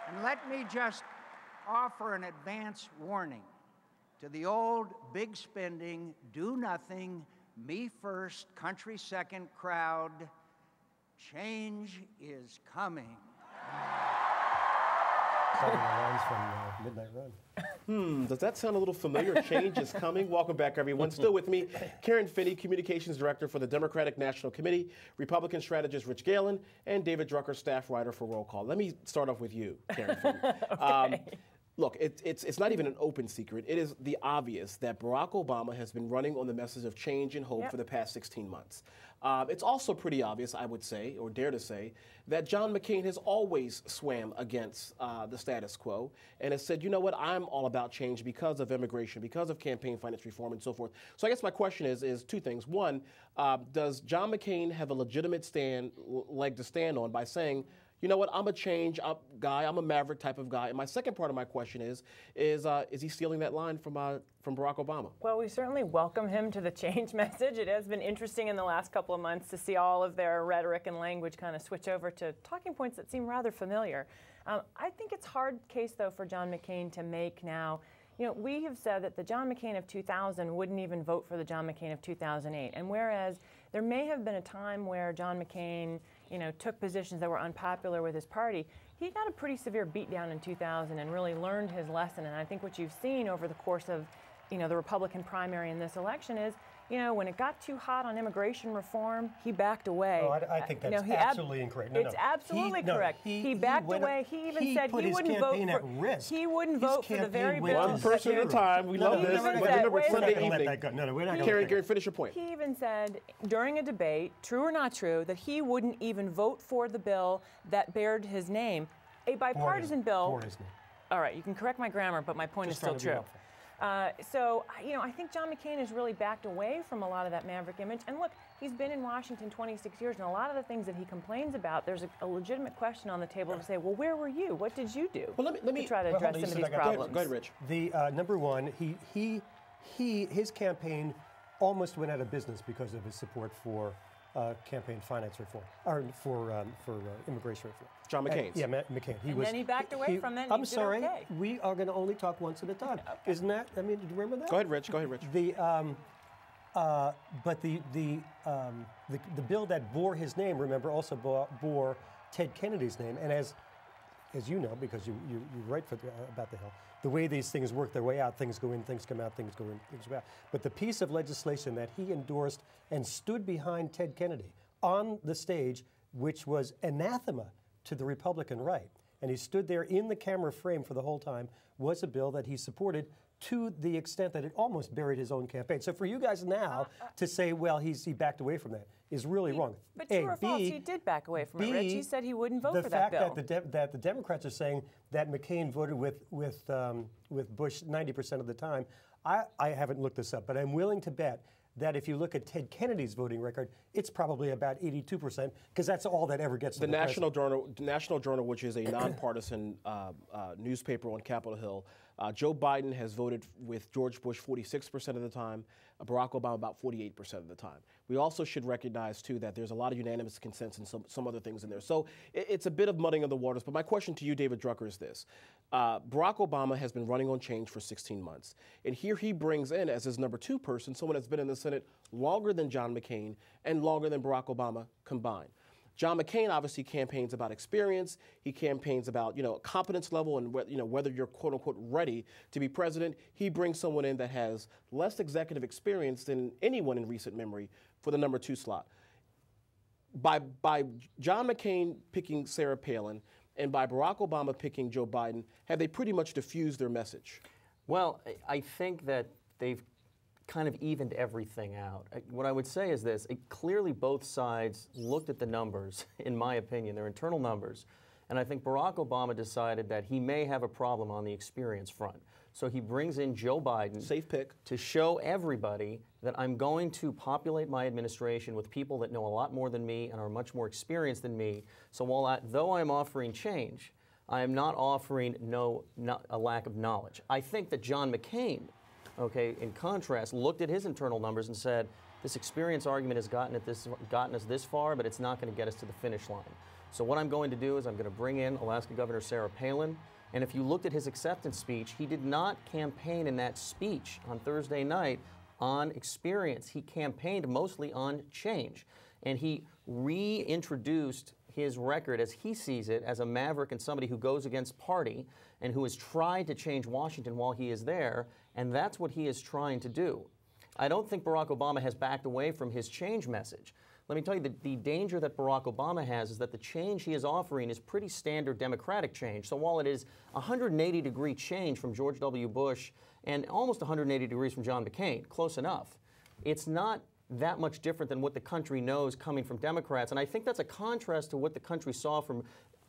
And let me just offer an advance warning to the old big spending, do nothing, me first, country second crowd. Change is coming. Lines from Midnight Run. Does that sound a little familiar? Change is coming. Welcome back, everyone. Still with me, Karen Finney, Communications Director for the Democratic National Committee, Republican strategist Rich Galen, and David Drucker, staff writer for Roll Call. Let me start off with you, Karen Finney. Okay. Look, it's not even an open secret. It is the obvious that Barack Obama has been running on the message of change and hope for the past 16 months. It's also pretty obvious, I would say, or dare to say, that John McCain has always swam against the status quo and has said, you know what, I'm all about change because of immigration, because of campaign finance reform and so forth. So I guess my question is two things. One, does John McCain have a legitimate leg to stand on by saying, you know what, I'm a change guy, I'm a maverick type of guy? And my second part of my question is he stealing that line from Barack Obama? Well, we certainly welcome him to the change message. It has been interesting in the last couple of months to see all of their rhetoric and language kind of switch over to talking points that seem rather familiar. I think it's a hard case, though, for John McCain to make now. You know, we have said that the John McCain of 2000 wouldn't even vote for the John McCain of 2008. And whereas there may have been a time where John McCain, you know, took positions that were unpopular with his party, he got a pretty severe beatdown in 2000 and really learned his lesson. And I think what you've seen over the course of, you know, the Republican primary in this election is, you know, when it got too hot on immigration reform, he backed away. Oh, I think that's absolutely incorrect. No, it's absolutely correct. He backed away. He even said he wouldn't vote for. Risk. He wouldn't vote for the very bill. One person at a time. We love this. But remember, it's Sunday evening. No, we're not Karen, finish your point. He even said during a debate, true or not true, that he wouldn't even vote for the bill that bared his name, a bipartisan bill. Bore his name. All right, you can correct my grammar, but my point is still true. So, you know, I think John McCain has really backed away from a lot of that maverick image. And look, he's been in Washington 26 years, and a lot of the things that he complains about, there's a legitimate question on the table to say, well, where were you? What did you do? Well, let me to try to address some of these problems. Go ahead, Rich. The number one, his campaign almost went out of business because of his support for campaign finance reform, or for immigration reform. John McCain's. McCain. Then he backed away from it. I'm sorry. Okay. We are going to only talk once at a time. Okay. Isn't that? I mean, do you remember that? Go ahead, Rich. But the bill that bore his name, remember, also bore Ted Kennedy's name, and as you know, because you write about the Hill, the way these things work their way out, things go in, things come out, things go in, things go out. But the piece of legislation that he endorsed and stood behind Ted Kennedy on the stage, which was anathema to the Republican right, and he stood there in the camera frame for the whole time, was a bill that he supported to the extent that it almost buried his own campaign. So for you guys now to say, well, he backed away from that is really wrong. But true or false, he did back away from it, Rich. He said he wouldn't vote for that bill. The fact that the Democrats are saying that McCain voted with Bush 90% of the time, I haven't looked this up, but I'm willing to bet that if you look at Ted Kennedy's voting record, it's probably about 82%, because that's all that ever gets to the National Journal, which is a nonpartisan newspaper on Capitol Hill. Joe Biden has voted with George Bush 46% of the time, Barack Obama about 48% of the time. We also should recognize, too, that there's a lot of unanimous consent and some other things in there. So it's a bit of muddying of the waters. But my question to you, David Drucker, is this. Barack Obama has been running on change for 16 months. And here he brings in, as his number two person, someone that's been in the Senate longer than John McCain and longer than Barack Obama combined. John McCain obviously campaigns about experience. He campaigns about, competence level and whether you're quote unquote ready to be president. He brings someone in that has less executive experience than anyone in recent memory for the number two slot. By John McCain picking Sarah Palin and by Barack Obama picking Joe Biden, have they pretty much diffused their message? Well, I think that they've kind of evened everything out. What I would say is this. Clearly both sides looked at the numbers, in my opinion, their internal numbers, and I think Barack Obama decided that he may have a problem on the experience front. So he brings in Joe Biden. Safe pick. To show everybody that I'm going to populate my administration with people that know a lot more than me and are much more experienced than me. So though I'm offering change, I am not offering a lack of knowledge. I think that John McCain, in contrast, looked at his internal numbers and said, this experience argument has gotten us this far, but it's not going to get us to the finish line. So what I'm going to do is I'm going to bring in Alaska Governor Sarah Palin. And if you looked at his acceptance speech, he did not campaign in that speech on Thursday night on experience. He campaigned mostly on change. And he reintroduced his record as he sees it as a maverick and somebody who goes against party and who has tried to change Washington while he is there. And that's what he is trying to do. I don't think Barack Obama has backed away from his change message. Let me tell you, the danger that Barack Obama has is that the change he is offering is pretty standard Democratic change. So while it is a 180-degree change from George W. Bush and almost 180 degrees from John McCain, close enough, it's not that much different than what the country knows coming from Democrats. And I think that's a contrast to what the country saw from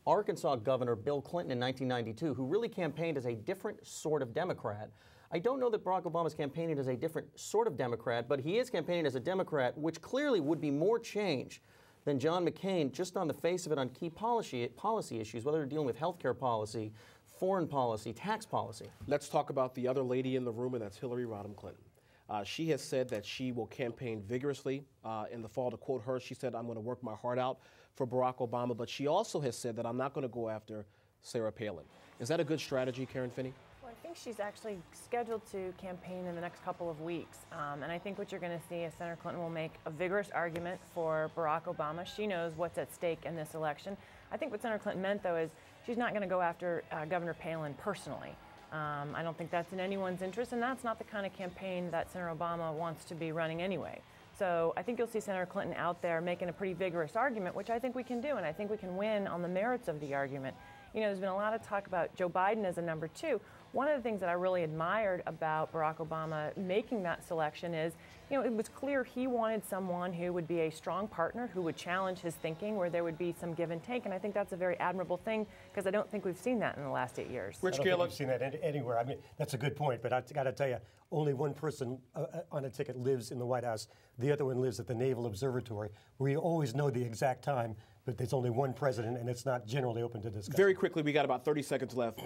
Arkansas Governor Bill Clinton in 1992, who really campaigned as a different sort of Democrat. I don't know that Barack Obama is campaigning as a different sort of Democrat, but he is campaigning as a Democrat, which clearly would be more change than John McCain, just on the face of it, on key policy issues, whether they're dealing with healthcare policy, foreign policy, tax policy. Let's talk about the other lady in the room, and that's Hillary Rodham Clinton. She has said that she will campaign vigorously in the fall. To quote her, she said, "I'm going to work my heart out for Barack Obama," but she also has said that I'm not going to go after Sarah Palin. Is that a good strategy, Karen Finney? I think she's actually scheduled to campaign in the next couple of weeks. And I think what you're going to see is Senator Clinton will make a vigorous argument for Barack Obama. She knows what's at stake in this election. I think what Senator Clinton meant, though, is she's not going to go after Governor Palin personally. I don't think that's in anyone's interest, and that's not the kind of campaign that Senator Obama wants to be running anyway. So I think you'll see Senator Clinton out there making a pretty vigorous argument, which I think we can do, and I think we can win on the merits of the argument. You know, there's been a lot of talk about Joe Biden as a number two. One of the things that I really admired about Barack Obama making that selection is, you know, it was clear he wanted someone who would be a strong partner, who would challenge his thinking, where there would be some give and take. And I think that's a very admirable thing, because I don't think we've seen that in the last 8 years. I don't think we've seen that anywhere. I mean, that's a good point, but I've got to tell you, only one person on a ticket lives in the White House. The other one lives at the Naval Observatory, where you always know the exact time, but there's only one president, and it's not generally open to discussion. Very quickly, we got about 30 seconds left.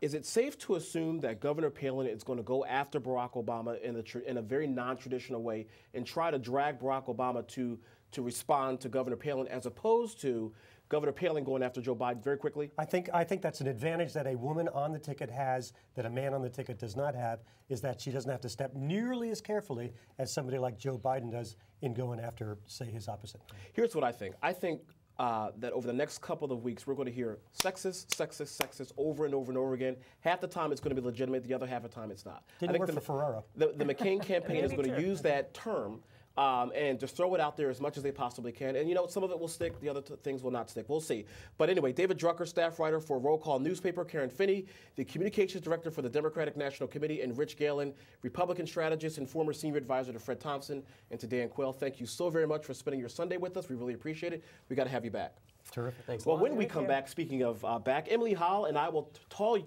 Is it safe to assume that Governor Palin is going to go after Barack Obama in a very non-traditional way and try to drag Barack Obama to respond to Governor Palin, as opposed to Governor Palin going after Joe Biden? Very quickly. I think that's an advantage that a woman on the ticket has that a man on the ticket does not have, is that she doesn't have to step nearly as carefully as somebody like Joe Biden does in going after, say, his opposite. Here's what I think. I think that over the next couple of weeks, we're going to hear sexist, sexist, sexist over and over and over again. Half the time it's going to be legitimate. The other half of the time it's not. Didn't work for Ferraro. The McCain campaign is going to use that term and just throw it out there as much as they possibly can. And, you know, some of it will stick. The other things will not stick. We'll see. But anyway, David Drucker, staff writer for Roll Call newspaper, Karen Finney, the communications director for the Democratic National Committee, and Rich Galen, Republican strategist and former senior advisor to Fred Thompson and to Dan Quayle. Thank you so very much for spending your Sunday with us. We really appreciate it. We got to have you back. Terrific. Thanks. Well, when we come back, speaking of back, Emily Hall and I will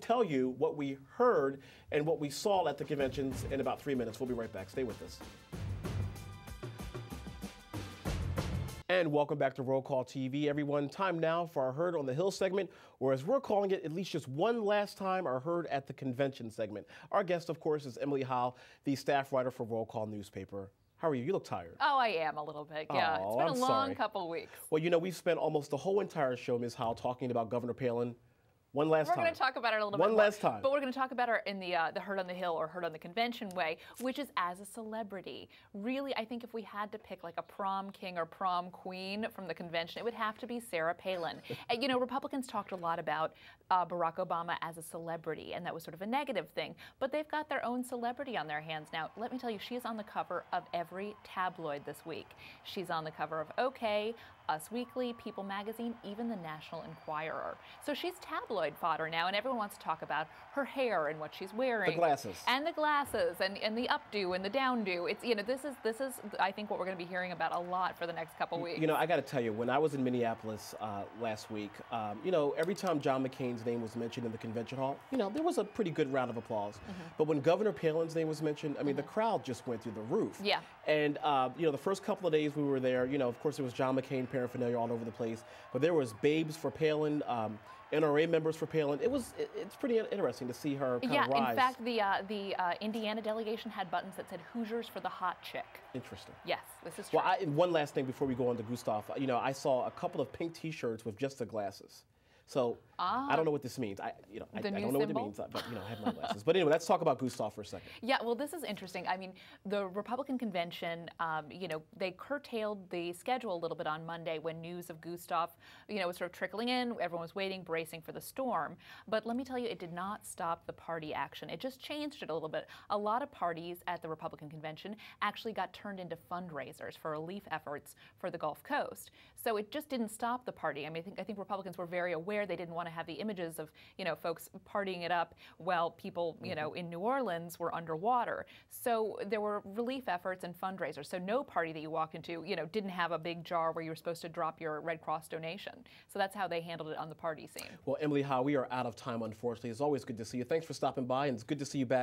tell you what we heard and what we saw at the conventions in about 3 minutes. We'll be right back. Stay with us. And welcome back to Roll Call TV, everyone. Time now for our Heard on the Hill segment, or as we're calling it, at least just one last time, our Heard at the Convention segment. Our guest, of course, is Emily Hall, the staff writer for Roll Call newspaper. How are you? You look tired. Oh, I am a little bit, yeah. Oh, it's been I'm a long sorry. couple weeks. Well, you know, we've spent almost the whole entire show, Ms. Howell, talking about Governor Palin. One last time. We're going to talk about it a little bit One more. last time. But we're going to talk about her in the Heard on the Hill or Heard on the Convention way, which is as a celebrity. Really, I think if we had to pick like a prom king or prom queen from the convention, it would have to be Sarah Palin. And, you know, Republicans talked a lot about Barack Obama as a celebrity, and that was sort of a negative thing. But they've got their own celebrity on their hands now. Let me tell you, she is on the cover of every tabloid this week. She's on the cover of OK, Us Weekly, People Magazine, even the National Enquirer. So she's tabloid fodder now, and everyone wants to talk about her hair and what she's wearing. The glasses. And the glasses, and the updo and the downdo. It's, you know, this is I think what we're going to be hearing about a lot for the next couple weeks. You know, I got to tell you, when I was in Minneapolis last week, you know, every time John McCain's name was mentioned in the convention hall, you know, there was a pretty good round of applause. But when Governor Palin's name was mentioned, I mean, the crowd just went through the roof. Yeah. And, you know, the first couple of days we were there, you know, of course, there was John McCain paraphernalia all over the place. But there was babes for Palin. NRA members for Palin. It's pretty interesting to see her kind of rise. In fact, the Indiana delegation had buttons that said "Hoosiers for the hot chick." Interesting. Yes, this is true. Well, one last thing before we go on to Gustav. I saw a couple of pink T-shirts with just the glasses. So I don't know what this means. I don't know what it means, but I have my glasses. But anyway, let's talk about Gustav for a second. Yeah, well, this is interesting. I mean, the Republican convention, they curtailed the schedule a little bit on Monday when news of Gustav, was sort of trickling in. Everyone was waiting, bracing for the storm. But let me tell you, it did not stop the party action. It just changed it a little bit. A lot of parties at the Republican convention actually got turned into fundraisers for relief efforts for the Gulf Coast. So it just didn't stop the party. I mean, I think Republicans were very aware they didn't want to have the images of, folks partying it up while people, in New Orleans were underwater. So there were relief efforts and fundraisers. So no party that you walked into, didn't have a big jar where you were supposed to drop your Red Cross donation. So that's how they handled it on the party scene. Well, Emily Howe, we are out of time, unfortunately. It's always good to see you. Thanks for stopping by, and it's good to see you back